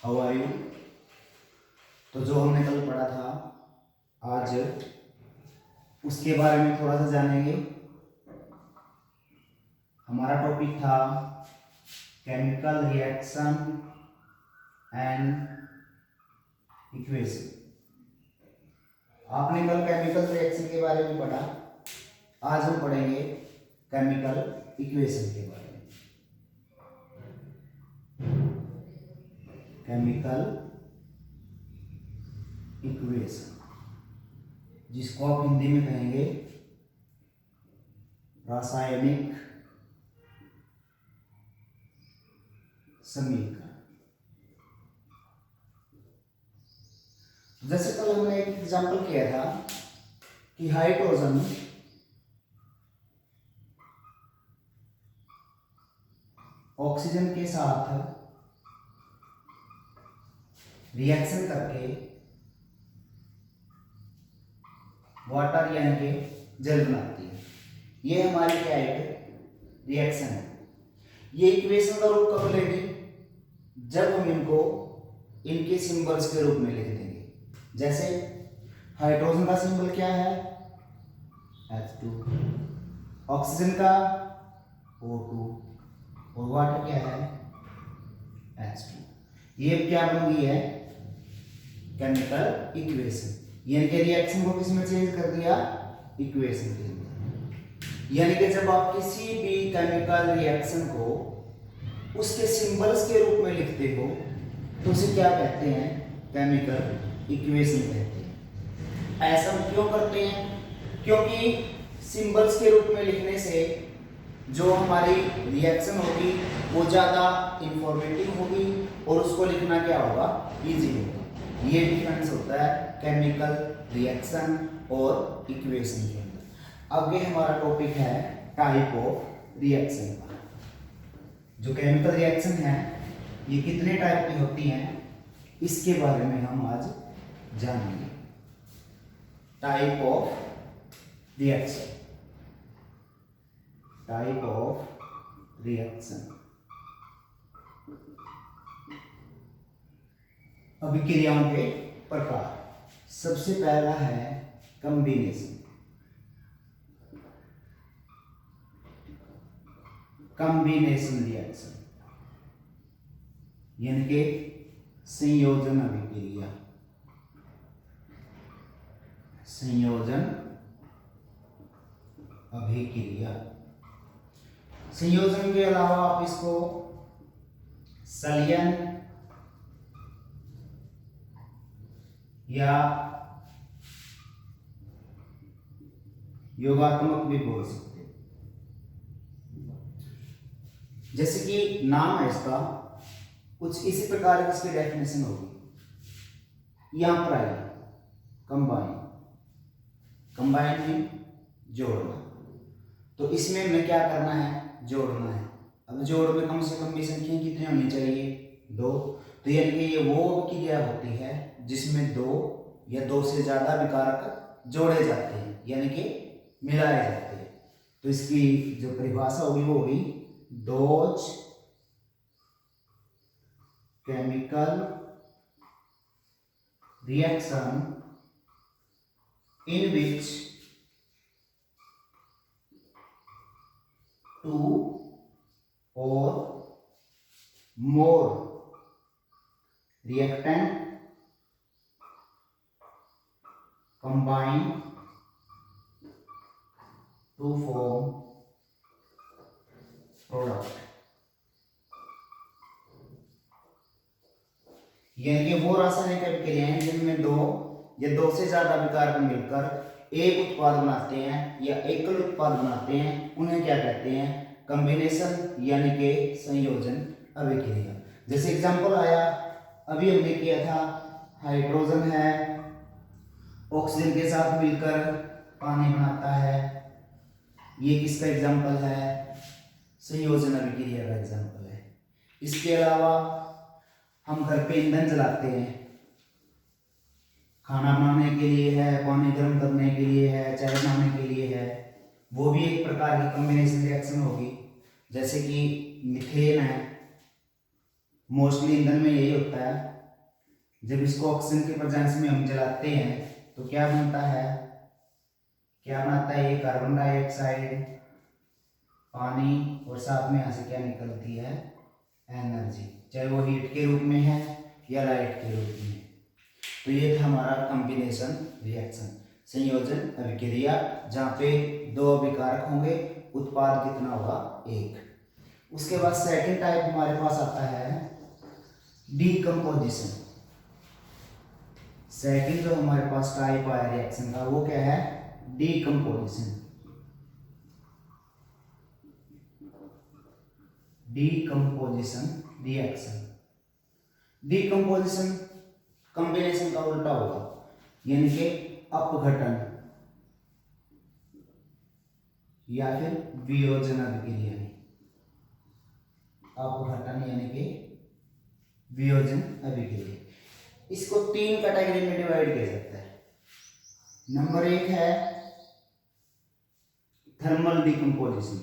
How are you. तो जो हमने कल पढ़ा था आज उसके बारे में थोड़ा सा जानेंगे। हमारा टॉपिक था केमिकल रिएक्शन एंड इक्वेशन। आपने कल केमिकल रिएक्शन के बारे में पढ़ा, आज हम पढ़ेंगे केमिकल इक्वेशन के बारे में। केमिकल इक्वेशन जिसको आप हिंदी में कहेंगे रासायनिक समीकरण। जैसे कल हमने एक एग्जांपल किया था कि हाइड्रोजन ऑक्सीजन के साथ रिएक्शन करके वाटर यानी कि जल बनाती है। ये हमारी क्या एक रिएक्शन है। ये इक्वेशन का रूप कब लेगी, जब हम इनको इनके सिंबल्स के रूप में लिख देंगे। जैसे हाइड्रोजन का सिंबल क्या है H2, ऑक्सीजन का O2 और वाटर क्या है H2। ये क्या बन गई है केमिकल इक्वेशन। यानी कि रिएक्शन को किस में चेंज कर दिया, इक्वेशन के अंदर। यानी कि जब आप किसी भी केमिकल रिएक्शन को उसके सिंबल्स के रूप में लिखते हो तो उसे क्या कहते हैं, केमिकल इक्वेशन कहते हैं। ऐसा हम क्यों करते हैं, क्योंकि सिंबल्स के रूप में लिखने से जो हमारी रिएक्शन होगी वो ज़्यादा इंफॉर्मेटिव होगी और उसको लिखना क्या होगा, इजी होगा। ये डिफरेंस होता है केमिकल रिएक्शन और इक्वेशन के अंदर। आगे हमारा टॉपिक है टाइप ऑफ रिएक्शन का। जो केमिकल रिएक्शन है ये कितने टाइप की होती हैं इसके बारे में हम आज जानेंगे। Type of reaction, type of reaction. अभिक्रियाओं के प्रकार। सबसे पहला है कॉम्बिनेशन। कॉम्बिनेशन रिएक्शन यानी कि संयोजन अभिक्रिया। संयोजन अभिक्रिया। संयोजन के अलावा आप इसको संलयन या योगात्मक भी बोल सकते हैं। जैसे कि नाम है इसका, कुछ इसी प्रकार की इसकी डेफिनेशन होगी। यहां पर आई कंबाइन। कंबाइन में जोड़ना। तो इसमें हमें क्या करना है, जोड़ना है। अब जोड़ में कम से कम भी संख्या कितनी होनी चाहिए, 2। तो यानी कि ये वो क्रिया होती है जिसमें 2 या 2 से ज्यादा विकारक जोड़े जाते हैं यानी कि मिलाए जाते हैं। तो इसकी जो परिभाषा होगी वो होगी those chemical reaction in which 2 or more reactant combine to form product। यानी कि वो रासायनिक अभिक्रियाएं हैं जिनमें 2 या 2 से ज्यादा विकारक मिलकर एक उत्पाद बनाते हैं या एकल उत्पाद बनाते हैं, उन्हें क्या कहते हैं, कॉम्बिनेशन यानी कि संयोजन अभिक्रिया। जैसे एग्जांपल आया अभी हमने किया था, हाइड्रोजन है ऑक्सीजन के साथ मिलकर पानी बनाता है। ये किसका एग्जांपल है, संयोजन अभिक्रिया का एग्जांपल है। इसके अलावा हम घर पे ईंधन जलाते हैं, खाना बनाने के लिए है, पानी गर्म करने के लिए है, चाय बनाने के लिए है, वो भी एक प्रकार की कॉम्बिनेशन रिएक्शन होगी। जैसे कि मीथेन है, मोस्टली ईंधन में यही होता है। जब इसको ऑक्सीजन के प्रेजेंस में हम जलाते हैं तो क्या बनता है, क्या बनाता है ये, कार्बन डाइऑक्साइड, पानी, और साथ में यहाँ से क्या निकलती है, एनर्जी, चाहे वो हीट के रूप में है या लाइट के रूप में। तो ये था हमारा कॉम्बिनेशन रिएक्शन, संयोजन अभिक्रिया, जहाँ पे दो अभिकारक होंगे, उत्पाद कितना होगा, एक। उसके बाद सेकंड टाइप हमारे पास आता है डीकम्पोजिशन। सेकंड जो हमारे पास टाइप आया रिएक्शन का वो क्या है, decomposition. Decomposition reaction, decomposition combination का उल्टा होगा, यानी कि अपघटन या फिर वियोजन अभिक्रिया। अपघटन यानी कि वियोजन अभिक्रिया। इसको तीन कैटेगरी में डिवाइड किया जाता है। नंबर एक है थर्मल डीकम्पोजिशन।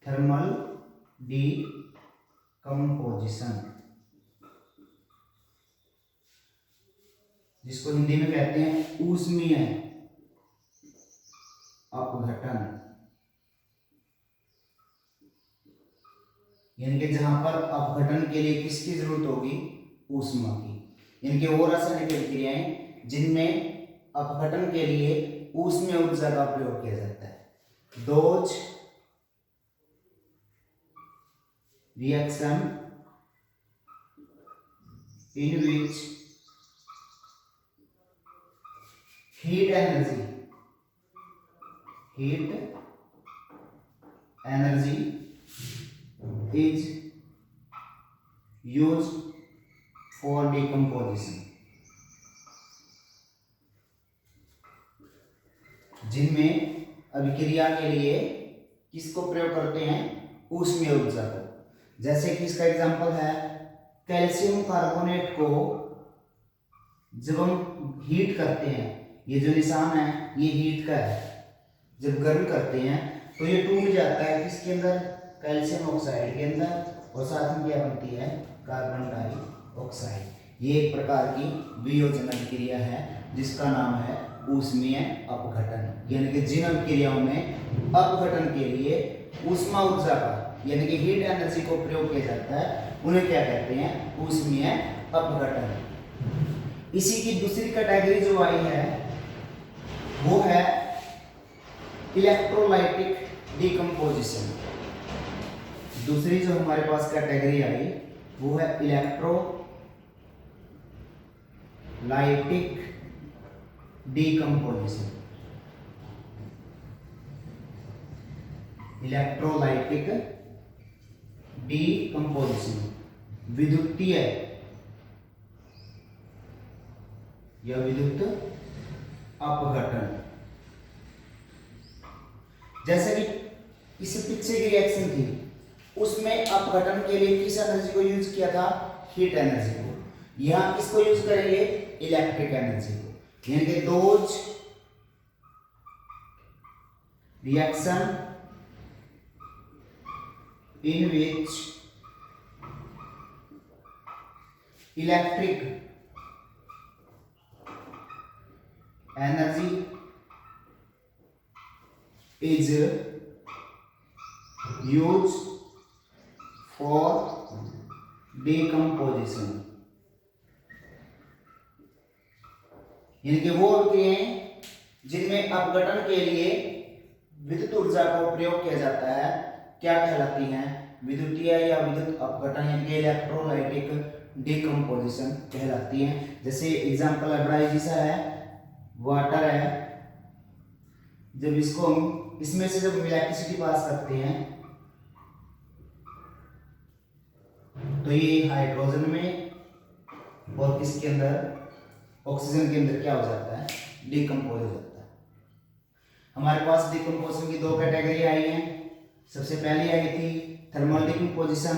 थर्मल डीकम्पोजिशन, जिसको हिंदी में कहते हैं ऊष्मीय अपघटन, यानी कि जहां पर अपघटन के लिए किसकी जरूरत होगी, ऊष्मा की। यानी कि वो रासायनिक अभिक्रियाएं जिनमें अपघटन के लिए ऊष्मीय ऊर्जा का प्रयोग किया जाता है। Those reaction in which heat energy is used for decomposition, जिनमें अभिक्रिया के लिए किसको प्रयोग करते हैं, ऊष्मीय ऊर्जा को। जैसे कि इसका एग्जांपल है कैल्शियम कार्बोनेट को जब हम हीट करते हैं, ये जो निशान है ये हीट का है, जब गर्म करते हैं तो ये टूट जाता है किसके अंदर, कैल्शियम ऑक्साइड के अंदर, और साथ में क्या बनती है, कार्बन डाइऑक्साइड। ये एक प्रकार की वियोजन अभिक्रिया है जिसका नाम है ऊष्मीय अपघटन। यानी कि जिन अभिक्रियाओं में अपघटन के लिए ऊष्मा ऊर्जा का यानी कि हीट एनर्जी को प्रयोग किया जाता है उन्हें क्या कहते हैं, ऊष्मीय अपघटन। इसी की दूसरी कैटेगरी जो आई है वो है इलेक्ट्रोलाइटिक डीकम्पोजिशन। दूसरी जो हमारे पास कैटेगरी आई वो है इलेक्ट्रोलाइटिक डीकम्पोजिशन। इलेक्ट्रोलाइटिक डीकम्पोजिशन, विद्युतीय या विद्युत अपघटन। जैसे कि इससे पीछे की रिएक्शन थी उसमें अपघटन के लिए किस एनर्जी को यूज किया था, हीट एनर्जी को। यहां किसको यूज करेंगे, इलेक्ट्रिक एनर्जी को। यानी कि those reaction in which electric energy is used for decomposition। यानी कि वो अभिक्रियाएं जिनमें अपघटन के लिए विद्युत ऊर्जा का प्रयोग किया जाता है क्या कहलाती हैं, विद्युतीय या विद्युत अपघटन यानी कि इलेक्ट्रोलाइटिक डीकम्पोजिशन कहलाती हैं। जैसे एग्जांपल है बड़ा इजी सा है, वाटर है, जब इसको हम इसमें से जब इलेक्ट्रिसिटी पास करते हैं तो ये हाइड्रोजन में और किसके अंदर, ऑक्सीजन के अंदर क्या हो जाता है, डिकम्पोज हो जाता है। हमारे पास डिकम्पोजिशन की दो कैटेगरी आई हैं। सबसे पहली आई थी थर्मल डिकम्पोजिशन,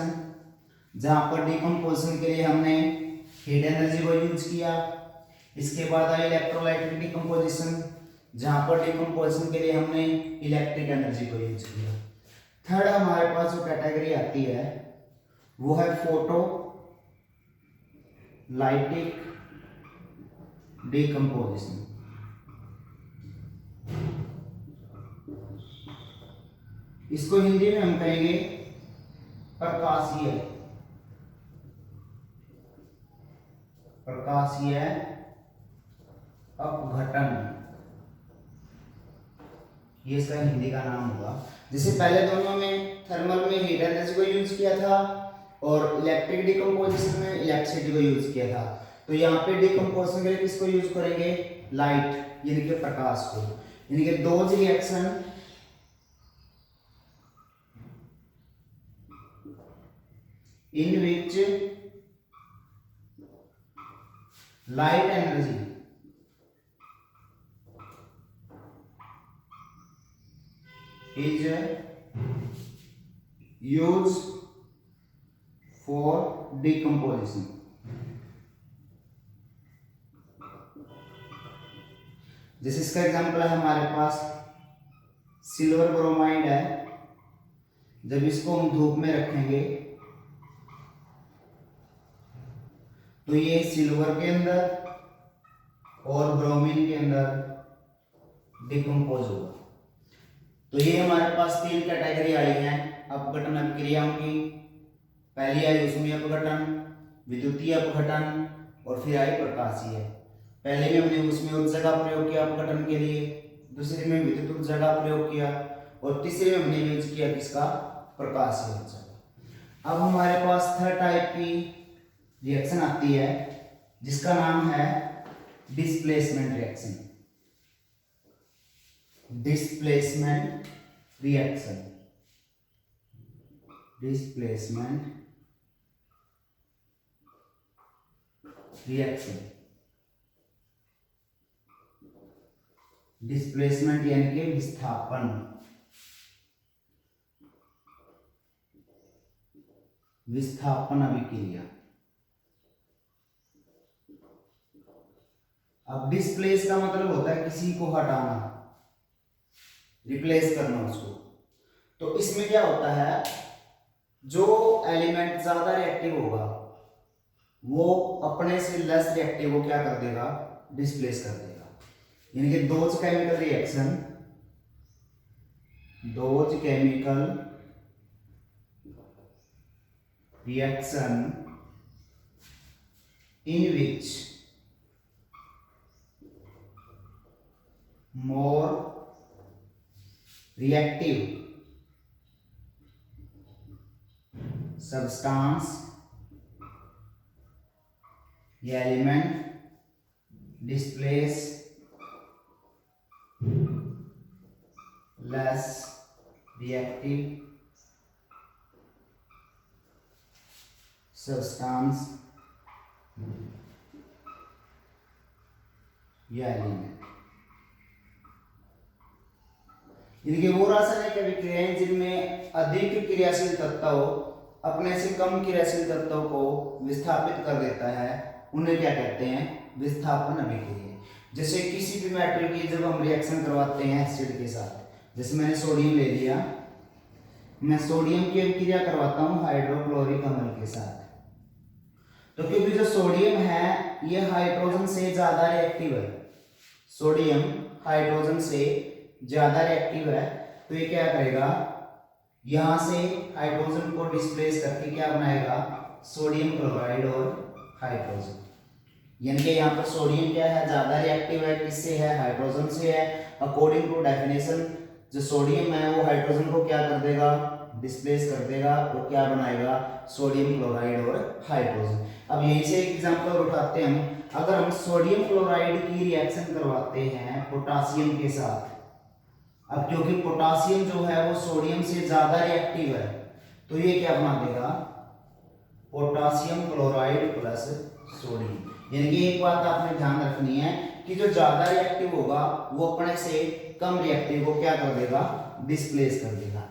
जहां पर डिकम्पोजिशन के लिए हमने हीट एनर्जी को यूज किया। इसके बाद आई इलेक्ट्रोलाइटिक डिकम्पोजिशन, जहां पर डिकम्पोजिशन के लिए हमने इलेक्ट्रिक एनर्जी को यूज किया। थर्ड हमारे पास जो कैटेगरी आती है वो है फोटो लाइटिक डिकम्पोजिशन। इसको हिंदी में हम कहेंगे प्रकाशीय अपघटन, ये इसका हिंदी का नाम होगा। जैसे पहले दोनों में थर्मल में हीट एनर्जी को यूज किया था और इलेक्ट्रिक डिकम्पोजिशन में इलेक्ट्रिसिटी को यूज किया था, तो यहाँ पे डिकम्पोजिशन के लिए किसको यूज करेंगे, लाइट यानी कि प्रकाश को, यानी कि those reaction in which light energy is used for decomposition। जैसे इसका एग्जांपल है हमारे पास सिल्वर ब्रोमाइड है, जब इसको हम धूप में रखेंगे तो ये सिल्वर के अंदर और ब्रोमीन के अंदर डिकम्पोज होगा। तो ये हमारे पास तीन कैटेगरी आई हैं अपघटन अभिक्रियाओं की। पहली आई ऊष्मीय अपघटन, विद्युतीय अपघटन और फिर आई प्रकाशीय। पहले में हमने ऊष्मीय ऊर्जा का प्रयोग किया अपघटन के लिए, दूसरे में विद्युत ऊर्जा का प्रयोग किया और तीसरे में हमने यूज किया किसका, प्रकाशीय ऊर्जा। अब हमारे पास थर्ड टाइप की रिएक्शन आती है जिसका नाम है displacement reaction. Displacement reaction, displacement reaction, displacement यानी कि विस्थापन, विस्थापन अभिक्रिया। अब डिस्प्लेस का मतलब होता है किसी को हटाना, रिप्लेस करना उसको। तो इसमें क्या होता है, जो एलिमेंट ज्यादा रिएक्टिव होगा वो अपने से लेस रिएक्टिव को क्या कर देगा, डिस्प्लेस कर देगा। यानी कि those chemical reaction, those chemical reaction in which more reactive substance या element displace less reactive substance या element। यानी कि वो रासायनिक अभिक्रियाएं जिनमें अधिक क्रियाशील तत्व अपने से कम क्रियाशील तत्वों को विस्थापित कर देता है उन्हें क्या कहते हैं, विस्थापन अभिक्रिया। जैसे किसी भी मेटल की जब हम रिएक्शन करवाते हैं एसिड के साथ, जैसे मैंने सोडियम ले लिया, मैं सोडियम की अभिक्रिया करवाता हूं हाइड्रोक्लोरिक अम्ल के साथ, तो क्योंकि जो सोडियम है ये हाइड्रोजन से ज्यादा रिएक्टिव है, सोडियम हाइड्रोजन से ज्यादा रिएक्टिव है, तो ये क्या करेगा, यहां से हाइड्रोजन को डिस्प्लेस करके क्या बनाएगा, सोडियम क्लोराइड और हाइड्रोजन। यानी कि यहाँ पर सोडियम क्या है, ज्यादा रिएक्टिव है, किससे है, हाइड्रोजन से है। अकॉर्डिंग टू डेफिनेशन जो सोडियम है वो हाइड्रोजन को क्या कर देगा, डिस्प्लेस कर देगा और क्या बनाएगा, सोडियम क्लोराइड और हाइड्रोजन। अब यहीं से एक एग्जांपल उठाते हैं हम, अगर हम सोडियम क्लोराइड की रिएक्शन करवाते हैं पोटासियम के साथ, अब क्योंकि पोटासियम जो है वो सोडियम से ज्यादा रिएक्टिव है, तो ये क्या बना देगा, पोटासियम क्लोराइड प्लस सोडियम। यानी कि एक बात आपने ध्यान रखनी है कि जो ज्यादा रिएक्टिव होगा वो अपने से कम रिएक्टिव को क्या कर देगा, डिस्प्लेस कर देगा।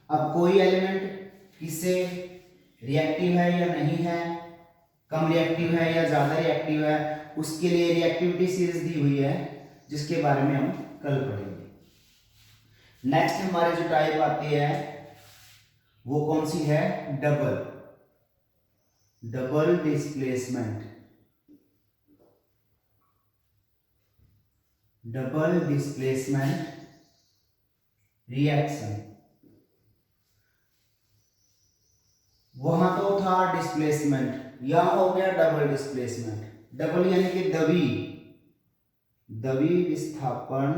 अब कोई एलिमेंट किससे रिएक्टिव है या नहीं है, कम रिएक्टिव है या ज्यादा रिएक्टिव है, उसके लिए रिएक्टिविटी सीरीज दी हुई है जिसके बारे में हम कल पढ़ेंगे। नेक्स्ट हमारे जो टाइप आती है वो कौन सी है? Double displacement. Double displacement reaction. वहां तो था डिस्प्लेसमेंट, यहां हो गया डबल डिस्प्लेसमेंट। डबल यानी कि दबी विस्थापन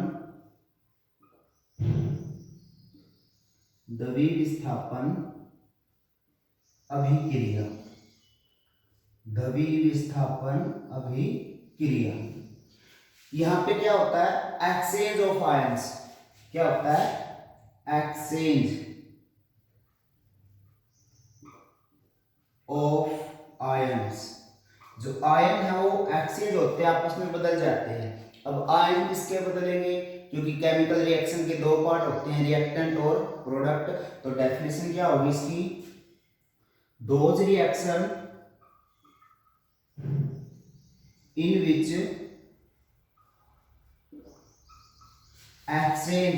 अभिक्रिया। दबी विस्थापन अभिक्रिया। यहां पे क्या होता है? Exchange of ions. क्या होता है? Exchange of ions. जो आयन है वो एक्सचेंज होते हैं, आपस में बदल जाते हैं। अब आयन किसके बदलेंगे? क्योंकि केमिकल रिएक्शन के दो पार्ट होते हैं, रिएक्टेंट और प्रोडक्ट। तो डेफिनेशन क्या होगी इसकी? Those reaction in which exchange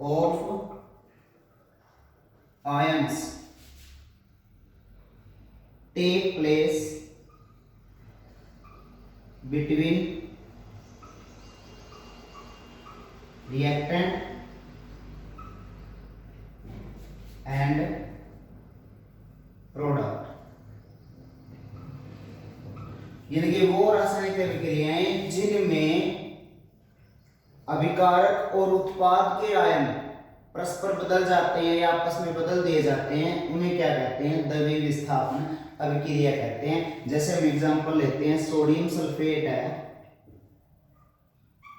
of ions take place between reactant and product। यानी कि वो रासायनिक अभिक्रियाएं जिनमें अभिकारक और उत्पाद के आयन परस्पर बदल जाते हैं या आपस में बदल दिए जाते हैं, उन्हें क्या कहते हैं? द्रव्य विस्थापन अभिक्रिया कहते हैं। जैसे हम एग्जांपल लेते हैं, सोडियम सल्फेट है,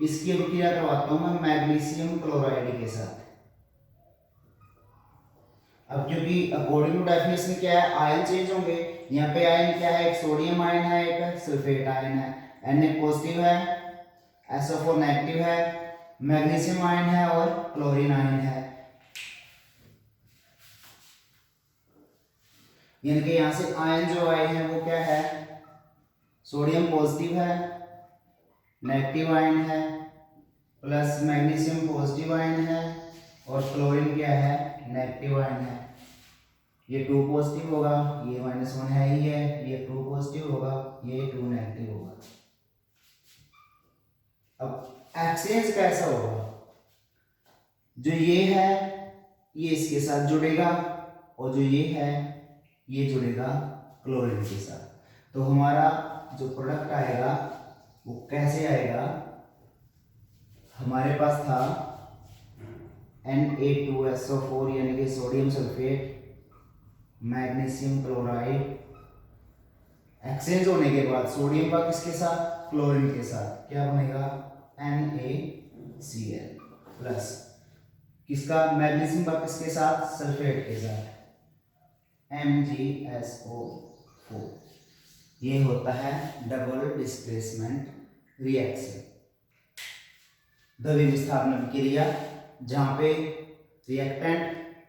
इसकी अभिक्रिया करवाता हूं मैं मैग्नीशियम क्लोराइड के साथ। अब क्योंकि अकॉर्डिंग टू डेफिनेशन क्या है? आयन चेंज होंगे। यहाँ पे आयन क्या है? एक सोडियम आयन है, एक सल्फेट आयन है। Na पॉजिटिव है, SO4 नेगेटिव है, मैग्नीशियम आयन है और क्लोरीन आयन है। यानी कि यहां से आयन जो आए हैं वो क्या है? सोडियम पॉजिटिव है, नेगेटिव आयन है, प्लस मैग्नीशियम पॉजिटिव आयन है और क्लोरीन क्या है? नेगेटिव आयन है। ये 2 पॉजिटिव होगा, ये -1 है ही है, ये 2 पॉजिटिव होगा, ये 2 नेगेटिव होगा। अब एक्सचेंज कैसा होगा? जो ये है ये इसके साथ जुड़ेगा और जो ये है ये जुड़ेगा क्लोरीन के साथ। तो हमारा जो प्रोडक्ट आएगा वो कैसे आएगा? हमारे पास था Na2SO4 यानी कि sodium sulphate, magnesium chloride. Exchange होने के बाद सोडियम का किसके साथ? क्लोरीन के साथ। क्या बनेगा? NaCl प्लस किसका? मैग्नीशियम का किसके साथ? सल्फेट के साथ, MgSO4। ये होता है डबल डिस्प्लेसमेंट रिएक्शन, द्रव्य विस्थापन अभिक्रिया, जहां पे रिएक्टेंट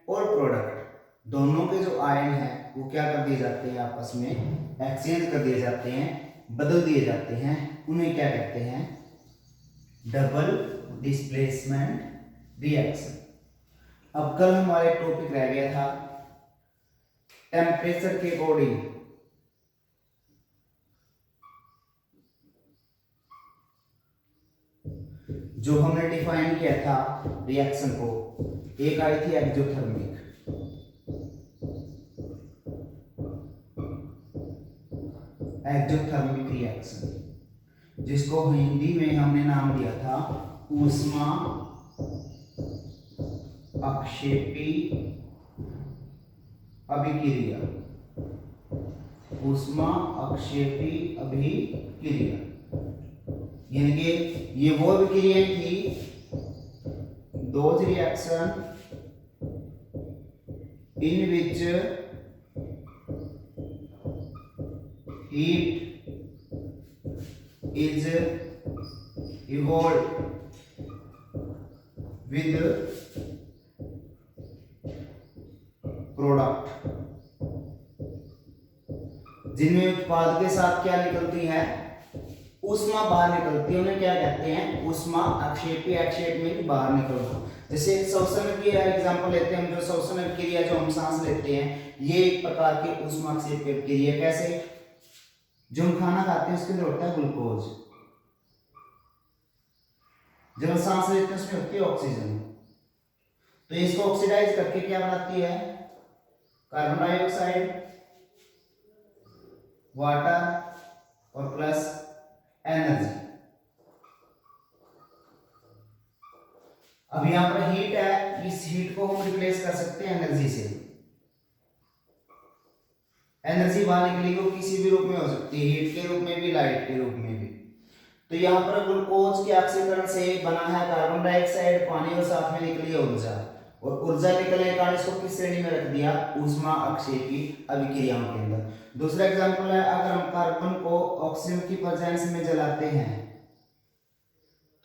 और प्रोडक्ट दोनों के जो आयन है वो क्या कर दिए जाते हैं? आपस में एक्सचेंज कर दिए जाते हैं, बदल दिए जाते हैं। उन्हें क्या कहते हैं? Double displacement reaction. अब कल हमारे टॉपिक रह गया था टेम्परेचर के अकॉर्डिंग जो हमने डिफाइन किया था रिएक्शन को। एक आई थी एक्सोथर्मिक, रिएक्शन, जिसको हिंदी में हमने नाम दिया था ऊष्मा अक्षेपी अभिक्रिया। ऊष्मा अक्षेपी अभिक्रिया यानी कि ये वो अभिक्रियाएं थी, those reaction in which heat is evolved with product, जिनमें उत्पाद के साथ क्या निकलती है? ऊष्मा बाहर निकलती है। उन्हें क्या कहते हैं? ऊष्मा अक्षेपी। अक्षेप में बाहर निकलना। जैसे श्वसन की एग्जांपल लेते हैं हम, जो श्वसन क्रिया जो हम सांस लेते हैं ये एक प्रकार की ऊष्माक्षेपी क्रिया। कैसे? जो हम खाना खाते हैं उसके अंदर होता है ग्लूकोज, जब हम सांस लेते हैं उसमें होती है ऑक्सीजन, तो इसको ऑक्सीडाइज करके क्या बनाती है? कार्बन डाइऑक्साइड, वाटर और प्लस एनर्जी। अब यहां पर हीट है, इस हीट को हम रिप्लेस कर सकते हैं एनर्जी से। एनर्जी बाहर निकलेगी वो किसी भी रूप में हो सकती है, हीट के रूप में भी, लाइट के रूप में भी। तो यहाँ पर ग्लूकोज के ऑक्सीकरण से बना है कार्बन डाइऑक्साइड, पानी और साथ में निकली है ऊर्जा, और ऊर्जा निकलने के कारण इसको किस श्रेणी में रख दिया? ऊष्मा अक्षेपी अभिक्रियाओं के अंदर। दूसरा एग्जांपल है, अगर हम कार्बन को ऑक्सीजन की प्रेजेंस में जलाते हैं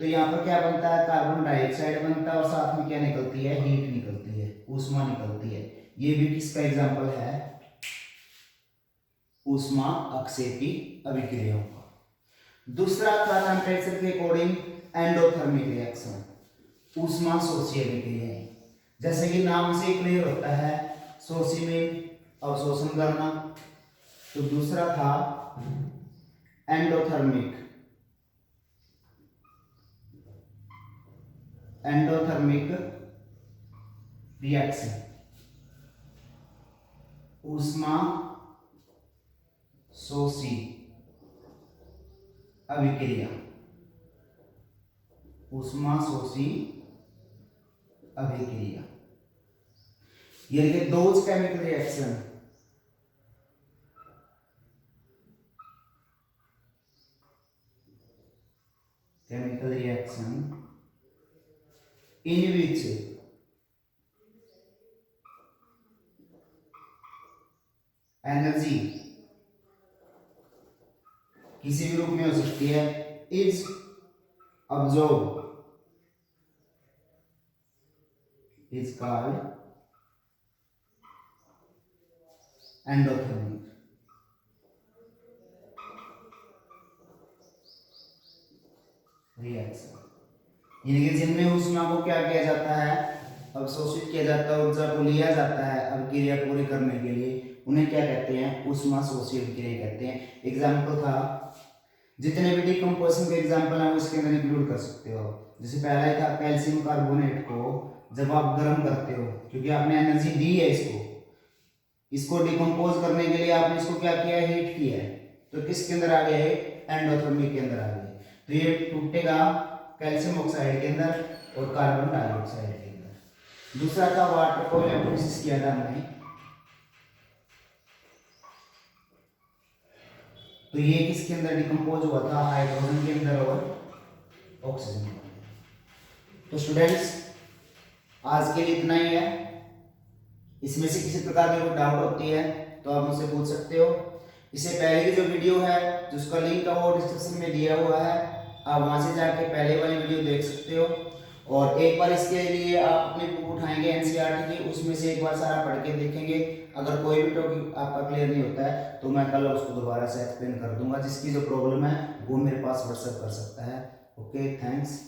तो यहाँ पर क्या बनता है? कार्बन डाइऑक्साइड बनता है और साथ में क्या निकलती है? हीट निकलती है, ऊष्मा निकलती है। ये भी किसका एग्जांपल है? ऊष्मा अक्षेपी अभिक्रियाओं का। दूसरा था टेम्परेचर के अकॉर्डिंग एंडोथर्मिक रिएक्शन, ऊष्मा शोषी अभिक्रियाएं। जैसे कि नाम से क्लियर होता है, शोषी में अवशोषण करना। तो दूसरा था एंडोथर्मिक रिएक्शन, ऊष्मा शोषी अभिक्रिया, ऊष्मा शोषी अभिक्रिया। यानी कि those chemical reaction in which energy किसी भी रूप में हो सकती है, is absorb, is called endothermic. Reaction यानी कि जिनमें ऊष्मा को क्या किया जाता है? अवशोषित किया जाता है, ऊर्जा को लिया जाता है अभिक्रिया पूरी करने के लिए, उन्हें क्या कहते हैं? ऊष्मा शोषी अभिक्रिया कहते हैं। एग्जाम्पल था, जितने भी डिकम्पोजिशन के एग्जाम्पल हैं उसके अंदर इंक्लूड कर सकते हो। जैसे पहला ही था, कैल्शियम कार्बोनेट को जब आप गर्म करते हो, क्योंकि आपने एनर्जी दी है इसको डिकम्पोज करने के लिए आपने इसको क्या किया है? हीट किया है, तो किसके अंदर आ गया है? एंडोथर्मिक के अंदर आ गया। तो ये टूटेगा कैल्शियम ऑक्साइड के अंदर और कार्बन डाइऑक्साइड के अंदर। दूसरा था वाटर को इलेक्ट्रोलिसिस किया था हमने, तो ये किसके अंदर डिकम्पोज हुआ था? हाइड्रोजन के अंदर और ऑक्सीजन के अंदर। तो स्टूडेंट्स आज के लिए इतना ही है। इसमें से किसी प्रकार की कोई डाउट होती है तो आप मुझसे पूछ सकते हो। इससे पहले की जो वीडियो है जिसका लिंक है वो डिस्क्रिप्शन में दिया हुआ है, आप वहां से जाके पहले वाली वीडियो देख सकते हो। और एक बार इसके लिए आप अपनी बुक उठाएंगे एनसीईआरटी की, उसमें से एक बार सारा पढ़ के देखेंगे। अगर कोई भी टॉपिक आपका क्लियर नहीं होता है तो मैं कल उसको दोबारा से एक्सप्लेन कर दूंगा। जिसकी जो प्रॉब्लम है वो मेरे पास व्हाट्सएप कर सकता है। Okay, thanks.